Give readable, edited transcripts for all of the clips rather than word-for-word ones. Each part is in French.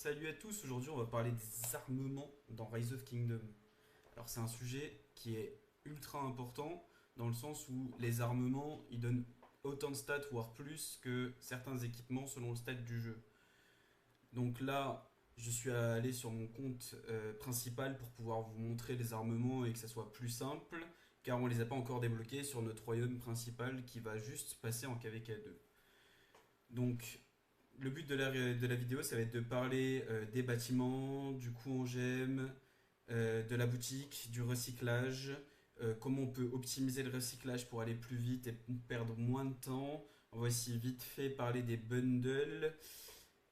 Salut à tous, aujourd'hui on va parler des armements dans Rise of Kingdom. Alors c'est un sujet qui est ultra important dans le sens où les armements ils donnent autant de stats voire plus que certains équipements selon le stade du jeu. Donc là je suis allé sur mon compte principal pour pouvoir vous montrer les armements et que ça soit plus simple car on les a pas encore débloqués sur notre royaume principal qui va juste passer en KVK2. Donc le but de la vidéo, ça va être de parler des bâtiments, du coût en gemmes, de la boutique, du recyclage, comment on peut optimiser le recyclage pour aller plus vite et perdre moins de temps. On va aussi vite fait parler des bundles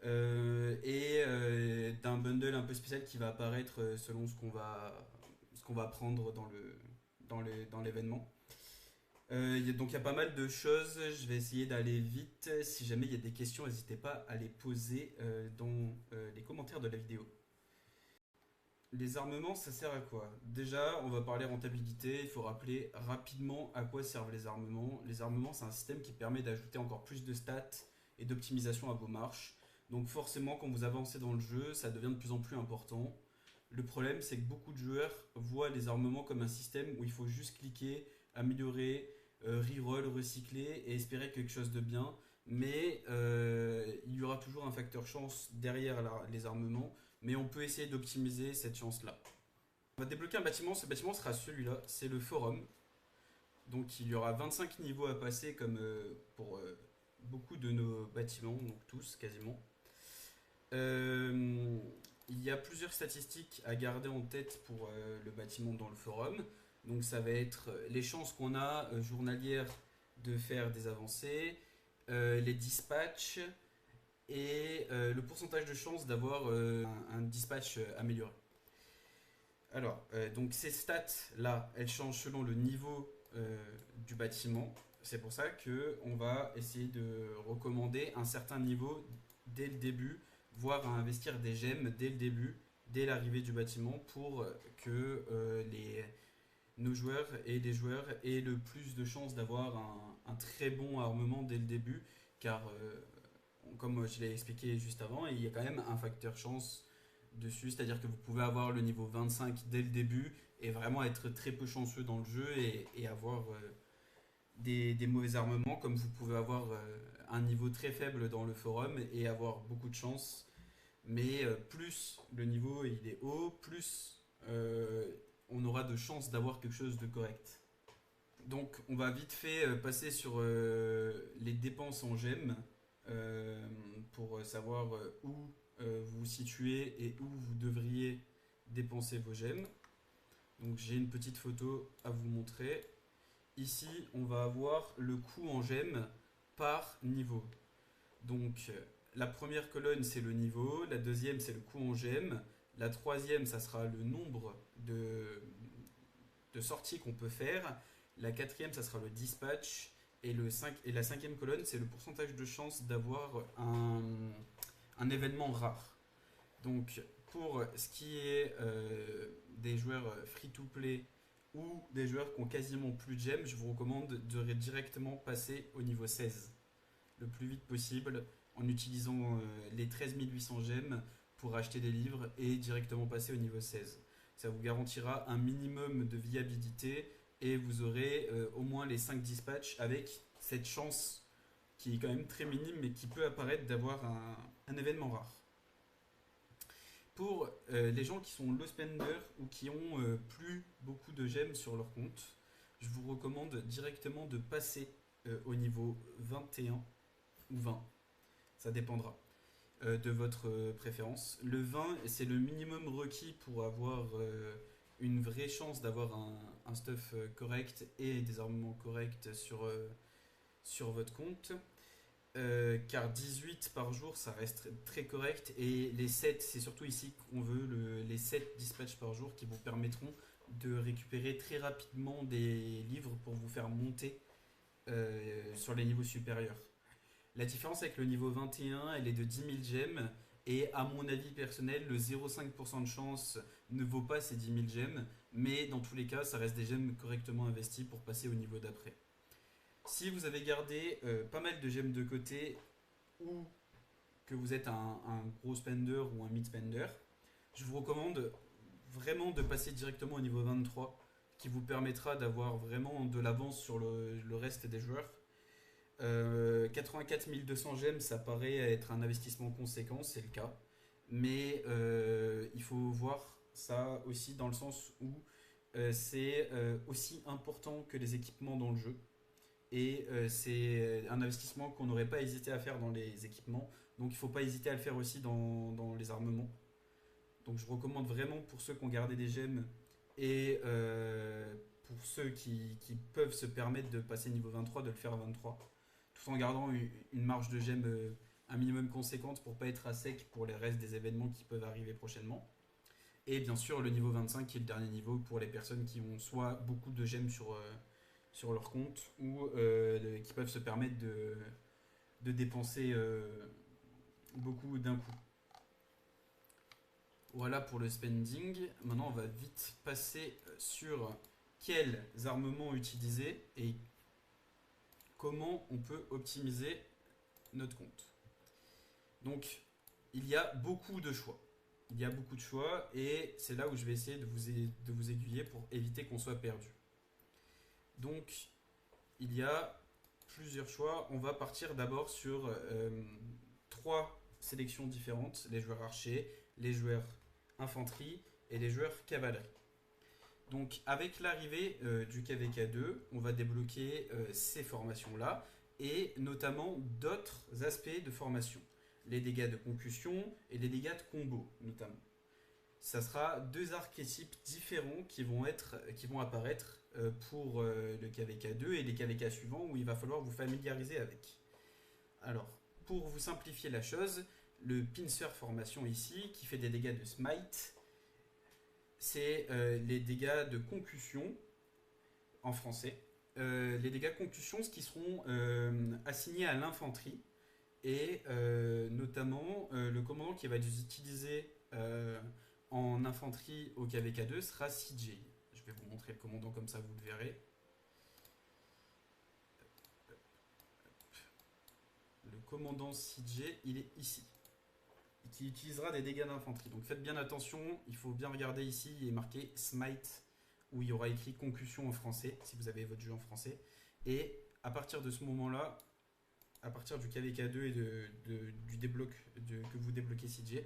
et d'un bundle un peu spécial qui va apparaître selon ce qu'on va prendre dans l'événement. Donc il y a pas mal de choses, je vais essayer d'aller vite. Si jamais il y a des questions, n'hésitez pas à les poser dans les commentaires de la vidéo. Les armements, ça sert à quoi? Déjà, on va parler rentabilité, il faut rappeler rapidement à quoi servent les armements. Les armements, c'est un système qui permet d'ajouter encore plus de stats et d'optimisation à vos marches. Donc forcément, quand vous avancez dans le jeu, ça devient de plus en plus important. Le problème, c'est que beaucoup de joueurs voient les armements comme un système où il faut juste cliquer, améliorer, reroll, recycler et espérer quelque chose de bien. Mais il y aura toujours un facteur chance derrière les armements, mais on peut essayer d'optimiser cette chance-là. On va débloquer un bâtiment, ce bâtiment sera celui-là, c'est le forum. Donc il y aura 25 niveaux à passer comme pour beaucoup de nos bâtiments, donc tous quasiment. Euh, il y a plusieurs statistiques à garder en tête pour le bâtiment dans le forum. Donc ça va être les chances qu'on a journalières de faire des avancées, les dispatchs et le pourcentage de chances d'avoir un dispatch amélioré. Alors, donc ces stats-là, elles changent selon le niveau du bâtiment. C'est pour ça qu'on va essayer de recommander un certain niveau dès le début, voire à investir des gemmes dès le début, dès l'arrivée du bâtiment, pour que nos joueurs et les joueurs aient le plus de chances d'avoir un très bon armement dès le début, car comme je l'ai expliqué juste avant, il y a quand même un facteur chance dessus, c'est-à-dire que vous pouvez avoir le niveau 25 dès le début et vraiment être très peu chanceux dans le jeu et avoir des mauvais armements, comme vous pouvez avoir un niveau très faible dans le forum et avoir beaucoup de chance. Mais plus le niveau il est haut, plus on aura de chances d'avoir quelque chose de correct. Donc on va vite fait passer sur les dépenses en gemmes pour savoir où vous vous situez et où vous devriez dépenser vos gemmes. Donc j'ai une petite photo à vous montrer. Ici on va avoir le coût en gemmes par niveau. Donc la première colonne c'est le niveau, la deuxième c'est le coût en gemmes, la troisième ça sera le nombre de sorties qu'on peut faire, la quatrième ça sera le dispatch et la cinquième colonne c'est le pourcentage de chance d'avoir un événement rare. Donc pour ce qui est des joueurs free-to-play ou des joueurs qui ont quasiment plus de gemmes, je vous recommande de directement passer au niveau 16 le plus vite possible en utilisant les 13 800 gemmes pour acheter des livres et directement passer au niveau 16. Ça vous garantira un minimum de viabilité et vous aurez au moins les 5 dispatchs avec cette chance qui est quand même très minime mais qui peut apparaître d'avoir un événement rare. Pour les gens qui sont low spender ou qui ont plus beaucoup de gemmes sur leur compte, je vous recommande directement de passer au niveau 21 ou 20. Ça dépendra de votre préférence. Le 20, c'est le minimum requis pour avoir une vraie chance d'avoir un stuff correct et des armements corrects sur votre compte. Car 18 par jour, ça reste très correct. Et les 7, c'est surtout ici qu'on veut les 7 dispatchs par jour qui vous permettront de récupérer très rapidement des livres pour vous faire monter sur les niveaux supérieurs. La différence avec le niveau 21, elle est de 10 000 gemmes. Et à mon avis personnel, le 0,5% de chance ne vaut pas ces 10 000 gemmes. Mais dans tous les cas, ça reste des gemmes correctement investies pour passer au niveau d'après. Si vous avez gardé pas mal de gemmes de côté ou que vous êtes un gros spender ou un mid spender, je vous recommande vraiment de passer directement au niveau 23 qui vous permettra d'avoir vraiment de l'avance sur le reste des joueurs. 84 200 gemmes, ça paraît être un investissement conséquent, c'est le cas. Mais il faut voir ça aussi dans le sens où c'est aussi important que les équipements dans le jeu. Et c'est un investissement qu'on n'aurait pas hésité à faire dans les équipements. Donc il ne faut pas hésiter à le faire aussi dans les armements. Donc je recommande vraiment pour ceux qui ont gardé des gemmes et pour ceux qui peuvent se permettre de passer niveau 23, de le faire à 23. Tout en gardant une marge de gemmes un minimum conséquente pour pas être à sec pour les restes des événements qui peuvent arriver prochainement. Et bien sûr le niveau 25 qui est le dernier niveau pour les personnes qui ont soit beaucoup de gemmes sur leur compte ou qui peuvent se permettre de dépenser beaucoup d'un coup. Voilà pour le spending. Maintenant on va vite passer sur quels armements utiliser et comment on peut optimiser notre compte. Donc il y a beaucoup de choix. Il y a beaucoup de choix et c'est là où je vais essayer de vous aiguiller pour éviter qu'on soit perdu. Donc il y a plusieurs choix. On va partir d'abord sur trois sélections différentes, les joueurs archers, les joueurs infanterie et les joueurs cavalerie. Donc avec l'arrivée du KVK2, on va débloquer ces formations-là et notamment d'autres aspects de formation. Les dégâts de concussion et les dégâts de combo notamment. Ça sera deux archétypes différents qui vont apparaître pour le KVK2 et les KVK suivants où il va falloir vous familiariser avec. Alors, pour vous simplifier la chose, le pincer formation ici, qui fait des dégâts de smite, c'est les dégâts de concussion en français. Les dégâts de concussion, ce qui seront assignés à l'infanterie et notamment le commandant qui va les utiliser en infanterie au KVK2 sera CJ. Je vais vous montrer le commandant comme ça vous le verrez. Le commandant CJ, il est ici. Qui utilisera des dégâts d'infanterie. Donc faites bien attention, il faut bien regarder ici, il est marqué Smite, où il y aura écrit concussion en français, si vous avez votre jeu en français. Et à partir de ce moment-là, à partir du KVK2 et du débloc que vous débloquez CJ,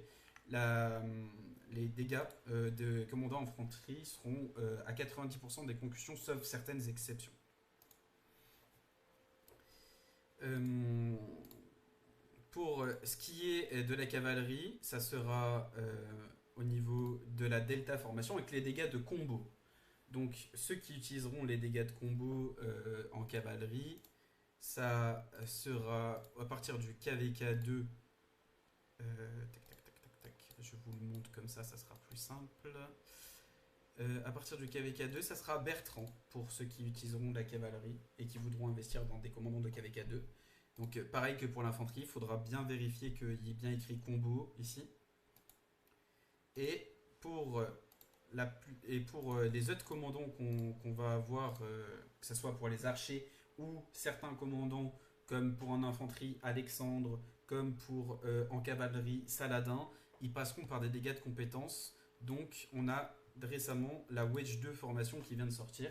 les dégâts de commandant infanterie seront à 90% des concussions, sauf certaines exceptions. Pour ce qui est de la cavalerie, ça sera au niveau de la delta formation avec les dégâts de combo. Donc ceux qui utiliseront les dégâts de combo en cavalerie, ça sera à partir du KVK2. Je vous le montre comme ça sera plus simple. À partir du KVK2, ça sera Bertrand pour ceux qui utiliseront la cavalerie et qui voudront investir dans des commandants de KVK2. Donc pareil que pour l'infanterie, il faudra bien vérifier qu'il y ait bien écrit combo ici. Et pour les autres commandants qu'on va avoir, que ce soit pour les archers ou certains commandants comme pour en infanterie Alexandre, comme pour en cavalerie Saladin, ils passeront par des dégâts de compétences. Donc on a récemment la Wedge 2 formation qui vient de sortir.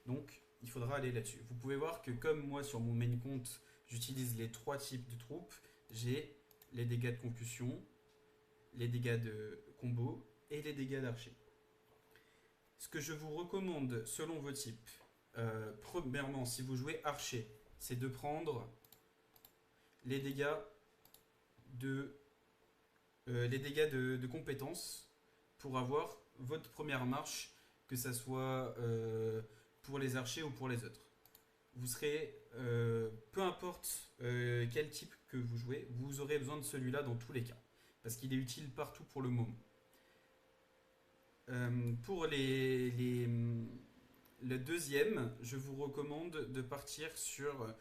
Donc il faudra aller là-dessus. Vous pouvez voir que comme moi sur mon main compte, j'utilise les trois types de troupes. J'ai les dégâts de concussion, les dégâts de combo et les dégâts d'archer. Ce que je vous recommande selon vos types, premièrement, si vous jouez archer, c'est de prendre les dégâts de compétences pour avoir votre première marche, que ça soit pour les archers ou pour les autres. Vous serez, peu importe quel type que vous jouez, vous aurez besoin de celui-là dans tous les cas, parce qu'il est utile partout pour le moment. Pour le deuxième, je vous recommande de partir sur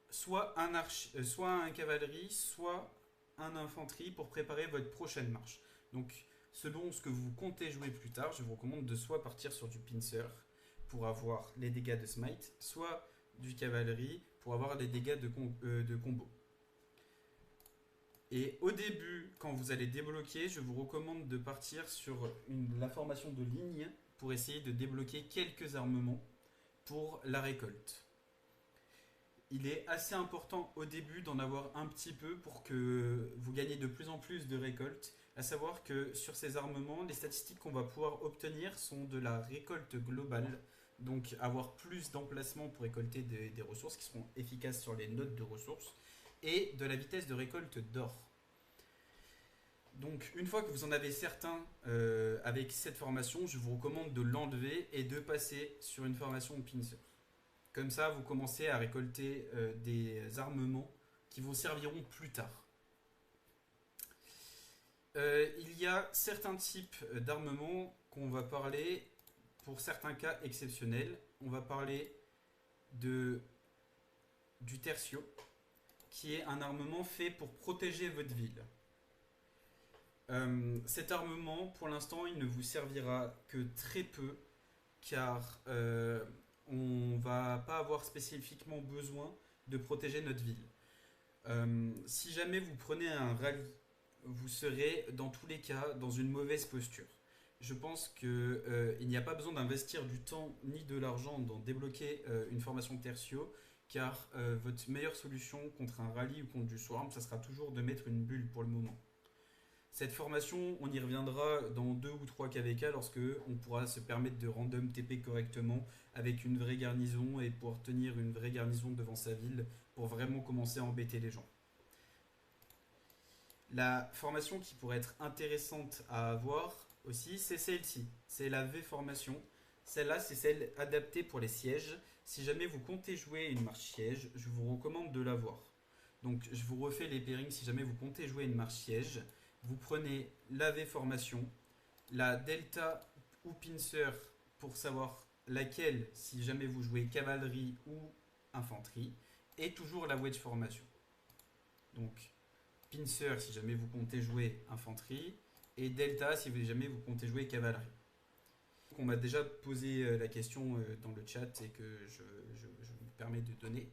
soit un cavalerie, soit un infanterie pour préparer votre prochaine marche. Donc, selon ce que vous comptez jouer plus tard, je vous recommande de soit partir sur du pincer pour avoir les dégâts de smite, soit du cavalerie pour avoir les dégâts de combo. Et au début, quand vous allez débloquer, je vous recommande de partir sur la formation de ligne pour essayer de débloquer quelques armements pour la récolte. Il est assez important au début d'en avoir un petit peu pour que vous gagnez de plus en plus de récoltes. À savoir que sur ces armements, les statistiques qu'on va pouvoir obtenir sont de la récolte globale. Donc avoir plus d'emplacements pour récolter des ressources qui seront efficaces sur les nodes de ressources. Et de la vitesse de récolte d'or. Donc une fois que vous en avez certains avec cette formation, je vous recommande de l'enlever et de passer sur une formation pincer. Comme ça, vous commencez à récolter des armements qui vous serviront plus tard. Il y a certains types d'armements qu'on va parler pour certains cas exceptionnels. On va parler du tertio, qui est un armement fait pour protéger votre ville. Cet armement, pour l'instant, il ne vous servira que très peu, car on va pas avoir spécifiquement besoin de protéger notre ville. Si jamais vous prenez un rallye, vous serez dans tous les cas dans une mauvaise posture. Je pense qu'il n'y a pas besoin d'investir du temps ni de l'argent dans débloquer une formation tertio, car votre meilleure solution contre un rallye ou contre du swarm, ça sera toujours de mettre une bulle pour le moment. Cette formation, on y reviendra dans 2 ou 3 KVK lorsque on pourra se permettre de random TP correctement avec une vraie garnison et pouvoir tenir une vraie garnison devant sa ville pour vraiment commencer à embêter les gens. La formation qui pourrait être intéressante à avoir aussi, c'est celle-ci. C'est la V formation. Celle-là, c'est celle adaptée pour les sièges. Si jamais vous comptez jouer une marche siège, je vous recommande de l'avoir. Donc je vous refais les pairings si jamais vous comptez jouer une marche siège. Vous prenez la V formation, la Delta ou Pincer pour savoir laquelle si jamais vous jouez cavalerie ou infanterie, et toujours la Wedge formation. Donc Pincer si jamais vous comptez jouer infanterie, et Delta si jamais vous comptez jouer cavalerie. On m'a déjà posé la question dans le chat et que je me permets de donner.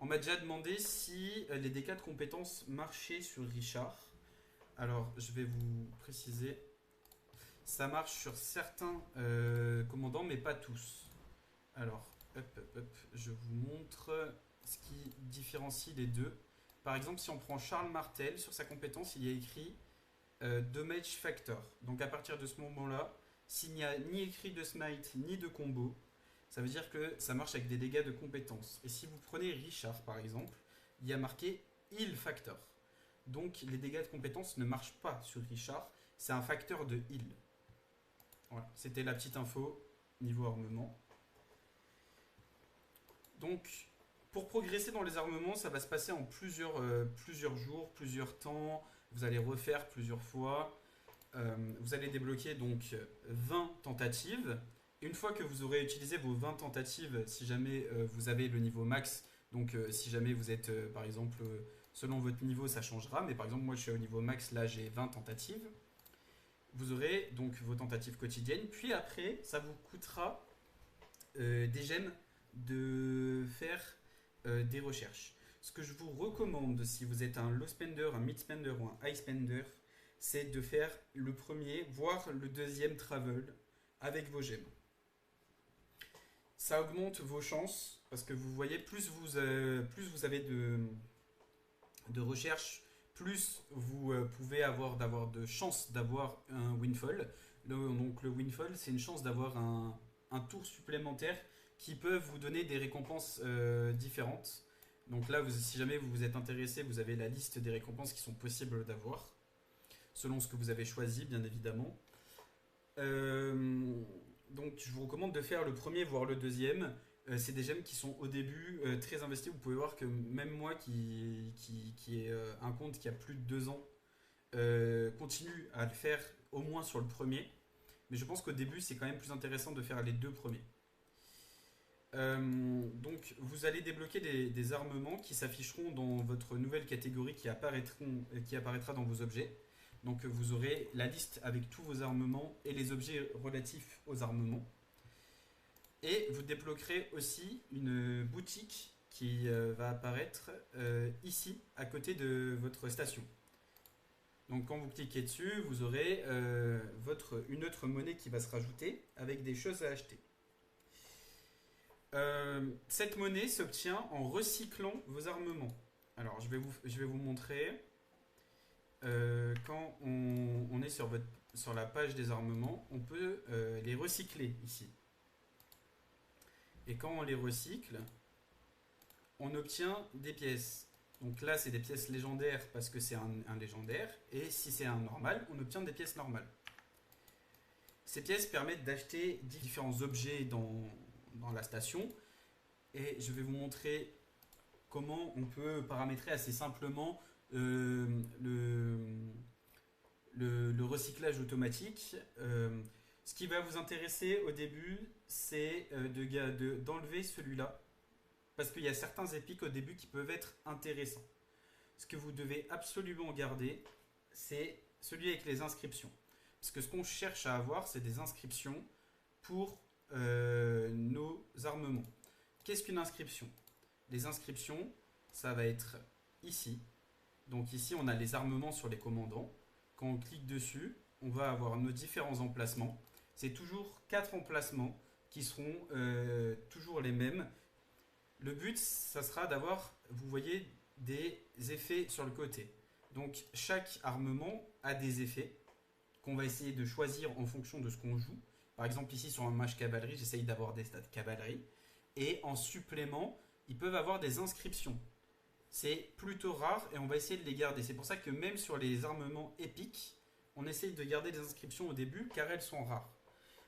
On m'a déjà demandé si les dégâts de compétences marchaient sur Richard. Alors, je vais vous préciser. Ça marche sur certains commandants, mais pas tous. Alors, je vous montre ce qui différencie les deux. Par exemple, si on prend Charles Martel, sur sa compétence, il y a écrit Damage Factor. Donc, à partir de ce moment-là, s'il n'y a ni écrit de smite, ni de combo, ça veut dire que ça marche avec des dégâts de compétences. Et si vous prenez Richard par exemple, il y a marqué Heal Factor. Donc les dégâts de compétences ne marchent pas sur Richard, c'est un facteur de heal. Voilà, c'était la petite info niveau armement. Donc pour progresser dans les armements, ça va se passer en plusieurs jours, plusieurs temps. Vous allez refaire plusieurs fois. Vous allez débloquer donc 20 tentatives. Une fois que vous aurez utilisé vos 20 tentatives, si jamais vous avez le niveau max, donc si jamais vous êtes par exemple, selon votre niveau ça changera, mais par exemple moi je suis au niveau max, là j'ai 20 tentatives, vous aurez donc vos tentatives quotidiennes, puis après ça vous coûtera des gemmes de faire des recherches. Ce que je vous recommande si vous êtes un low spender, un mid spender ou un high spender, c'est de faire le premier, voire le deuxième travel avec vos gemmes. Ça augmente vos chances parce que vous voyez, plus vous avez de recherche, plus vous pouvez avoir de chances d'avoir un windfall. Donc le windfall, c'est une chance d'avoir un tour supplémentaire qui peut vous donner des récompenses différentes. Donc là, si jamais vous vous êtes intéressé, vous avez la liste des récompenses qui sont possibles d'avoir, selon ce que vous avez choisi, bien évidemment. Donc je vous recommande de faire le premier voire le deuxième. C'est des gemmes qui sont au début très investies. Vous pouvez voir que même moi qui ai un compte qui a plus de 2 ans continue à le faire au moins sur le premier. Mais je pense qu'au début c'est quand même plus intéressant de faire les 2 premiers. Donc vous allez débloquer des armements qui s'afficheront dans votre nouvelle catégorie qui apparaîtra dans vos objets. Donc vous aurez la liste avec tous vos armements et les objets relatifs aux armements. Et vous débloquerez aussi une boutique qui va apparaître ici, à côté de votre station. Donc quand vous cliquez dessus, vous aurez une autre monnaie qui va se rajouter avec des choses à acheter. Cette monnaie s'obtient en recyclant vos armements. Alors je vais vous montrer. Quand on est sur la page des armements, on peut les recycler ici. Et quand on les recycle, on obtient des pièces. Donc là, c'est des pièces légendaires parce que c'est un légendaire. Et si c'est un normal, on obtient des pièces normales. Ces pièces permettent d'acheter différents objets dans la station. Et je vais vous montrer comment on peut paramétrer assez simplement le recyclage automatique. Ce qui va vous intéresser au début, c'est d'enlever celui-là. Parce qu'il y a certains épiques au début qui peuvent être intéressants. Ce que vous devez absolument garder, c'est celui avec les inscriptions. Parce que ce qu'on cherche à avoir, c'est des inscriptions pour nos armements. Qu'est-ce qu'une inscription? Les inscriptions, ça va être ici. Donc ici, on a les armements sur les commandants. Quand on clique dessus, on va avoir nos différents emplacements. C'est toujours 4 emplacements qui seront toujours les mêmes. Le but, ça sera d'avoir, vous voyez, des effets sur le côté. Donc chaque armement a des effets qu'on va essayer de choisir en fonction de ce qu'on joue. Par exemple, ici sur un match cavalerie, j'essaye d'avoir des stats cavalerie. Et en supplément, ils peuvent avoir des inscriptions. C'est plutôt rare et on va essayer de les garder. C'est pour ça que même sur les armements épiques, on essaye de garder des inscriptions au début car elles sont rares.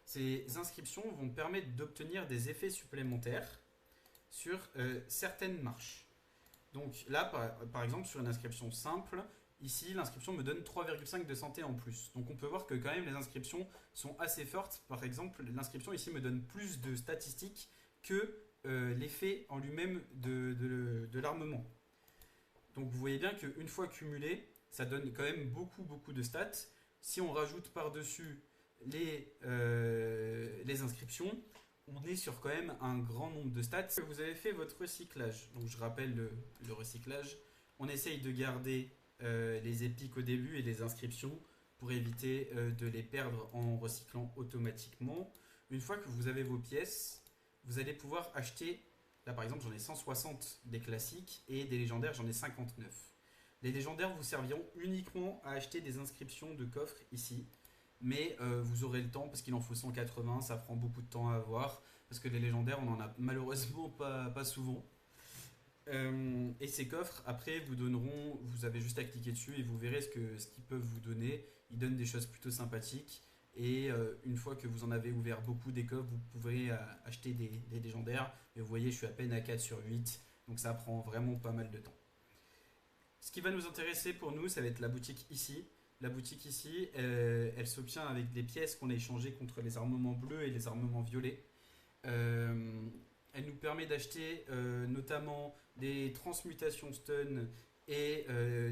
Ces inscriptions vont permettre d'obtenir des effets supplémentaires sur certaines marches. Donc là, par exemple, sur une inscription simple, ici, l'inscription me donne 3,5 de santé en plus. Donc on peut voir que quand même les inscriptions sont assez fortes. Par exemple, l'inscription ici me donne plus de statistiques que l'effet en lui-même de l'armement. Donc vous voyez bien qu'une fois cumulé, ça donne quand même beaucoup de stats. Si on rajoute par-dessus les inscriptions, on est sur quand même un grand nombre de stats. Vous avez fait votre recyclage. Donc je rappelle le recyclage. On essaye de garder les épiques au début et les inscriptions pour éviter de les perdre en recyclant automatiquement. Une fois que vous avez vos pièces, vous allez pouvoir acheter. Là par exemple j'en ai 160 des classiques et des légendaires j'en ai 59. Les légendaires vous serviront uniquement à acheter des inscriptions de coffres ici. Mais vous aurez le temps parce qu'il en faut 180, ça prend beaucoup de temps à avoir. Parce que les légendaires on en a malheureusement pas souvent. Et ces coffres après vous donneront, vous avez juste à cliquer dessus et vous verrez ce qu'ils peuvent vous donner. Ils donnent des choses plutôt sympathiques. Et une fois que vous en avez ouvert beaucoup des coffres, vous pourrez acheter des légendaires. Et vous voyez, je suis à peine à 4 sur 8. Donc ça prend vraiment pas mal de temps. Ce qui va nous intéresser pour nous, ça va être la boutique ici. La boutique ici, elle s'obtient avec des pièces qu'on a échangées contre les armements bleus et les armements violets. Elle nous permet d'acheter notamment des transmutations stun et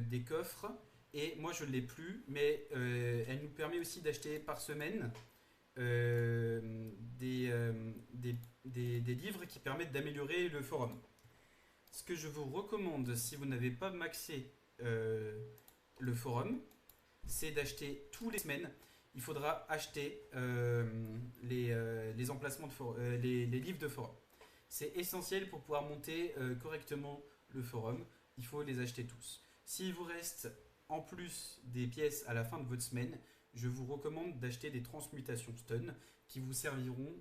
des coffres. Et moi je ne l'ai plus, mais elle nous permet aussi d'acheter par semaine des livres qui permettent d'améliorer le forum. Ce que je vous recommande si vous n'avez pas maxé le forum, c'est d'acheter tous les semaines. Il faudra acheter les emplacements les livres de forum. C'est essentiel pour pouvoir monter correctement le forum. Il faut les acheter tous. S'il vous reste en plus des pièces à la fin de votre semaine, je vous recommande d'acheter des transmutations stun qui vous serviront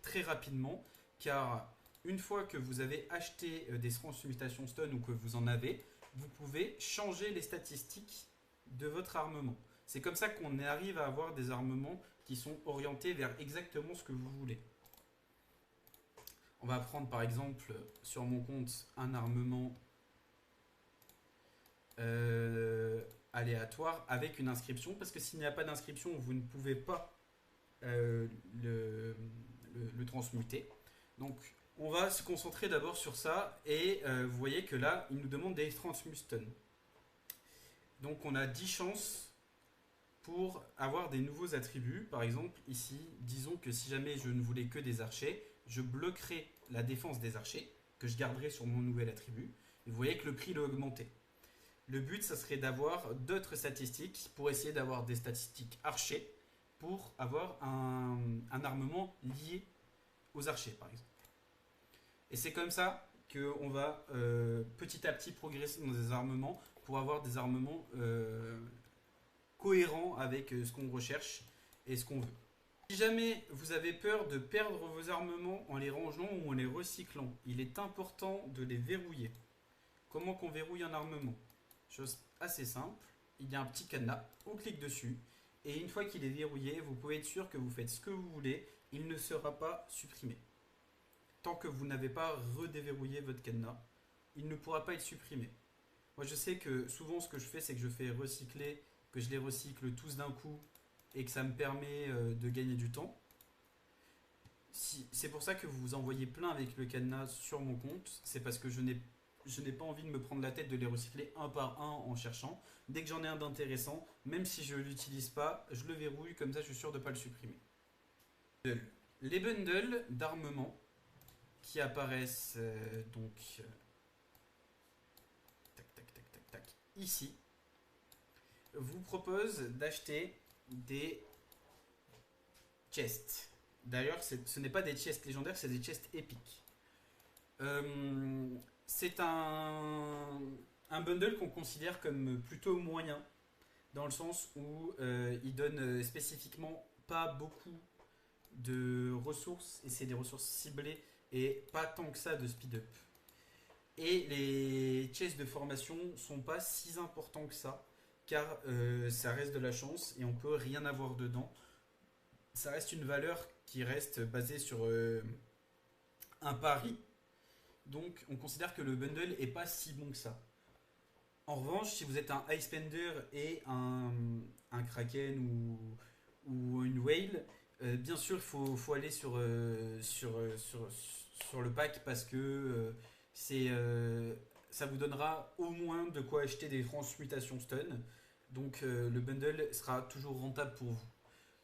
très rapidement car une fois que vous avez acheté des transmutations stun ou que vous en avez, vous pouvez changer les statistiques de votre armement. C'est comme ça qu'on arrive à avoir des armements qui sont orientés vers exactement ce que vous voulez. On va prendre par exemple sur mon compte un armement aléatoire avec une inscription, parce que s'il n'y a pas d'inscription, vous ne pouvez pas le transmuter. Donc on va se concentrer d'abord sur ça et vous voyez que là, il nous demande des transmustun. Donc on a 10 chances pour avoir des nouveaux attributs. Par exemple, ici, disons que si jamais je ne voulais que des archers, je bloquerai la défense des archers. que je garderai sur mon nouvel attribut. Et vous voyez que le prix l'a augmenté. Le but, ça serait d'avoir d'autres statistiques pour essayer d'avoir des statistiques archers pour avoir un armement lié aux archers, par exemple. Et c'est comme ça qu'on va petit à petit progresser dans des armements pour avoir des armements cohérents avec ce qu'on recherche et ce qu'on veut. Si jamais vous avez peur de perdre vos armements en les rangeant ou en les recyclant, il est important de les verrouiller. Comment qu'on verrouille un armement? Chose assez simple, il y a un petit cadenas, on clique dessus, et une fois qu'il est verrouillé, vous pouvez être sûr que vous faites ce que vous voulez, il ne sera pas supprimé. Tant que vous n'avez pas redéverrouillé votre cadenas, il ne pourra pas être supprimé. Moi je sais que souvent ce que je fais, c'est que je fais recycler, que je les recycle tous d'un coup, et que ça me permet de gagner du temps. C'est pour ça que vous en voyez plein avec le cadenas sur mon compte, c'est parce que je n'ai pas envie de me prendre la tête de les recycler un par un en cherchant. Dès que j'en ai un d'intéressant, même si je ne l'utilise pas, je le verrouille, comme ça je suis sûr de ne pas le supprimer. Les bundles d'armement qui apparaissent ici vous proposent d'acheter des chests. D'ailleurs, ce n'est pas des chests légendaires, c'est des chests épiques. C'est un bundle qu'on considère comme plutôt moyen, dans le sens où il donne spécifiquement pas beaucoup de ressources, et c'est des ressources ciblées, et pas tant que ça de speed-up. Et les chests de formation sont pas si importants que ça, car ça reste de la chance, et on peut rien avoir dedans. Ça reste une valeur qui reste basée sur un pari. Donc on considère que le bundle est pas si bon que ça. En revanche, si vous êtes un high spender et un kraken ou une whale, bien sûr il faut aller sur le pack parce que ça vous donnera au moins de quoi acheter des transmutations stun. Donc le bundle sera toujours rentable pour vous.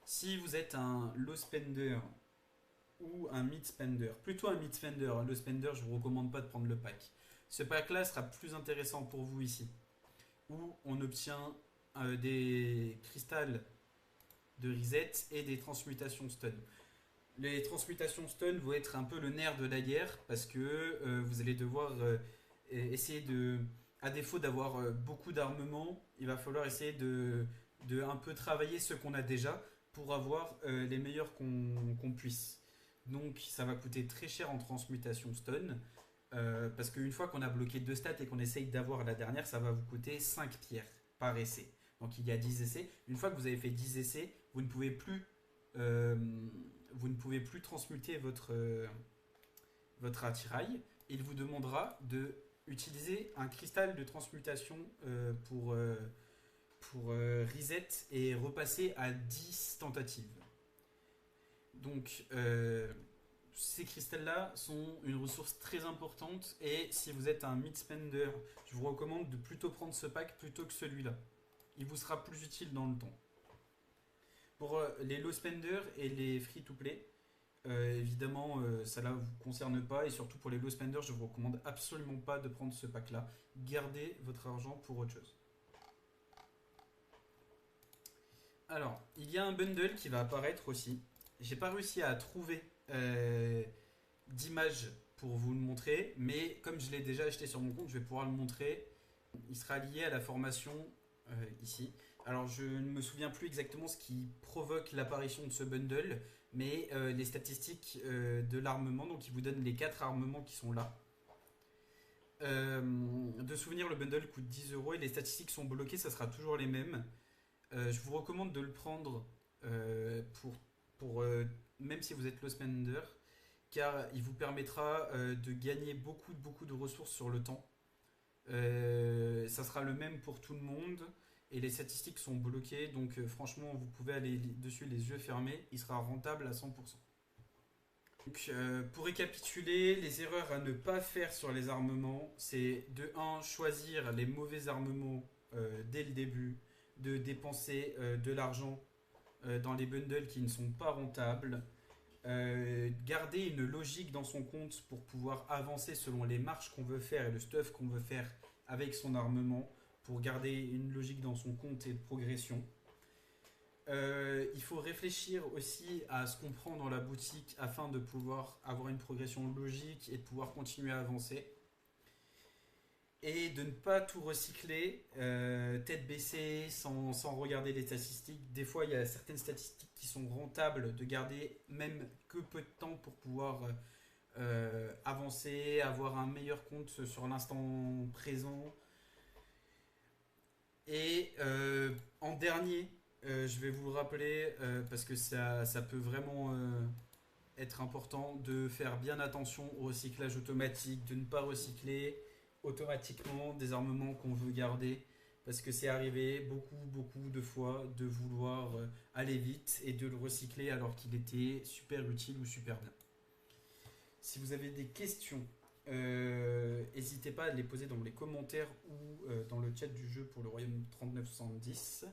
Si vous êtes un low spender ou un mid spender, plutôt un mid spender, un low spender, je vous recommande pas de prendre le pack. Ce pack là sera plus intéressant pour vous ici, où on obtient des cristals de reset et des transmutations stun. Les transmutations stun vont être un peu le nerf de la guerre parce que vous allez devoir essayer de, à défaut d'avoir beaucoup d'armement, il va falloir essayer de un peu travailler ce qu'on a déjà pour avoir les meilleurs qu'on puisse. Donc ça va coûter très cher en transmutation stun, parce qu'une fois qu'on a bloqué 2 stats et qu'on essaye d'avoir la dernière, ça va vous coûter 5 pierres par essai. Donc il y a 10 essais. Une fois que vous avez fait 10 essais, vous ne pouvez plus transmuter votre attirail. Il vous demandera de utiliser un cristal de transmutation pour reset et repasser à 10 tentatives. Donc ces cristals-là sont une ressource très importante et si vous êtes un mid spender, je vous recommande de plutôt prendre ce pack plutôt que celui-là. Il vous sera plus utile dans le temps. Pour les low spenders et les free to play, évidemment ça ne vous concerne pas et surtout pour les low spenders, je vous recommande absolument pas de prendre ce pack-là. Gardez votre argent pour autre chose. Alors, il y a un bundle qui va apparaître aussi. J'ai pas réussi à trouver d'image pour vous le montrer, mais comme je l'ai déjà acheté sur mon compte, je vais pouvoir le montrer. Il sera lié à la formation ici. Alors, je ne me souviens plus exactement ce qui provoque l'apparition de ce bundle, mais les statistiques de l'armement, donc il vous donne les 4 armements qui sont là. De souvenir, le bundle coûte 10 € et les statistiques sont bloquées, ça sera toujours les mêmes. Je vous recommande de le prendre même si vous êtes low spender, car il vous permettra de gagner beaucoup de ressources sur le temps. Ça sera le même pour tout le monde et les statistiques sont bloquées, donc franchement vous pouvez aller dessus les yeux fermés, il sera rentable à 100%. Donc, pour récapituler, les erreurs à ne pas faire sur les armements, c'est de 1, choisir les mauvais armements dès le début, de dépenser de l'argent dans les bundles qui ne sont pas rentables, garder une logique dans son compte pour pouvoir avancer selon les marches qu'on veut faire et le stuff qu'on veut faire avec son armement, pour garder une logique dans son compte et de progression. Il faut réfléchir aussi à ce qu'on prend dans la boutique afin de pouvoir avoir une progression logique et de pouvoir continuer à avancer. Et de ne pas tout recycler, tête baissée, sans regarder les statistiques. Des fois, il y a certaines statistiques qui sont rentables de garder même que peu de temps pour pouvoir avancer, avoir un meilleur compte sur l'instant présent. Et en dernier, je vais vous rappeler, parce que ça peut vraiment être important, de faire bien attention au recyclage automatique, de ne pas recycler automatiquement des armements qu'on veut garder, parce que c'est arrivé beaucoup de fois de vouloir aller vite et de le recycler alors qu'il était super utile ou super bien. Si vous avez des questions, n'hésitez pas à les poser dans les commentaires ou dans le chat du jeu pour le Royaume 3970.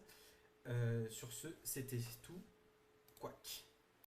Sur ce, c'était tout.